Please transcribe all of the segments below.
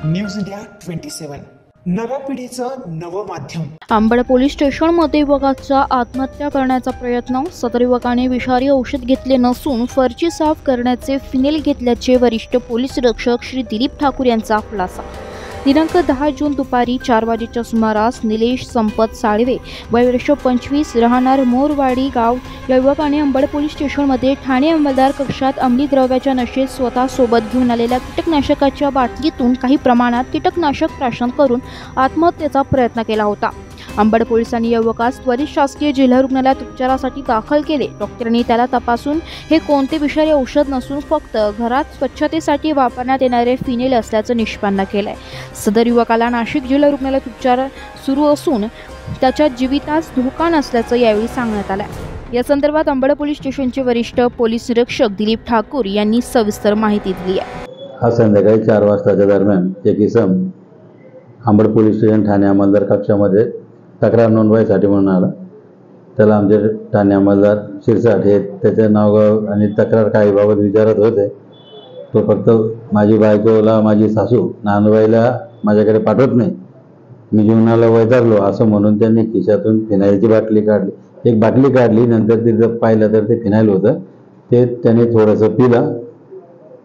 News India 27 नव्या पिढीचं नवं माध्यम। अंबड पोलीस स्टेशनमध्ये युवकाचा आत्महत्या करण्याचा प्रयत्न। सदर युवकाने विषारी औषध घेतले नसून फरची साफ करण्याचे फिनेल घेतल्याचे वरिष्ठ पोलीस निरीक्षक श्री दिलीप ठाकूर यांचा खुलासा। दिनांक 10 जून दुपारी 4 वाजेच्या सुमारास निलेश संपत साळवे वय वर्ष 25 राहणार मोरवाडी गाव या युवकाने अंबड पोलीस स्टेशनमध्ये ठाणे अंमलदार कक्षात अंमली द्रव्याच्या नशेत स्वतः सोबत घेऊन आलेल्या कीटकनाशकाच्या बाटलीतून काही प्रमाणात कीटकनाशक प्राशन करून आत्महत्येचा प्रयत्न केला होता। अंबड पोलिसांनी या युवकास त्वरित शासकीय जिल्हा रुग्णालयात उपचारासाठी दाखल केले। डॉक्टरांनी त्याला तपासून हे कोणते विषारी औषध नसून फक्त घरात स्वच्छतेसाठी वापरण्यात येणारे फिनेल असल्याचं निष्पन्न केलंय। सदर युवकाला नाशिक जिल्हा रुग्णालयात उपचार सुरू असून त्याच्या जीवितास धोका नसल्याचं यावेळी सांगण्यात आलं। या संदर्भात अंबड पोलीस स्टेशनचे वरिष्ठ पोलीस निरीक्षक दिलीप ठाकूर यांनी सविस्तर माहिती दिली आहे। आज संध्याकाळी 4 वाजताच्या दरम्यान एक इसम अंबड पोलीस स्टेशन ठाणे अंमलदार कक्षामध्ये तक्रार नोंदवायसाठी म्हणून आला। त्याला आमचे ठाणे अंमलदार शिरसाट हे त्याचे नाव आणि तक्रार काही बाबत विचारत होते। तो फक्त माझी बायकोला माझी सासू नांदवायला माझ्याकडे पाठवत नाही, मी जीवनाला वैतागलो असं म्हणून त्यांनी खिशातून फिनाईलची बाटली काढली। एक बाटली काढली, नंतर तिथं पाहिलं तर ते फिनाईल होतं। ते त्याने थोडंसं पिलं।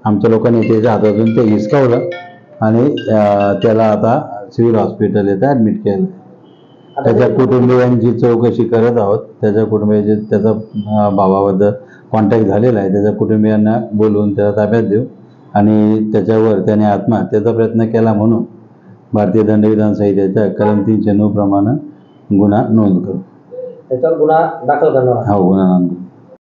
आमच्या लोकांनी त्याच्या हातातून ते हिसकावलं आणि त्याला आता सिव्हिल हॉस्पिटल येथे ॲडमिट केलं। त्याच्या कुटुंबियांची चौकशी करत आहोत। त्याच्या कुटुंबियांचे त्याचा भावाबद्दल कॉन्टॅक्ट झालेला आहे। त्याच्या कुटुंबियांना बोलवून त्याला ताब्यात देऊ आणि त्याच्यावर त्याने आत्महत्येचा प्रयत्न केला म्हणून भारतीय दंडविधान संहितेच्या कलम 309 प्रमाणे गुन्हा नोंद करू। त्याच्यावर गुन्हा दाखल करणार? हो, गुन्हा नोंद करू।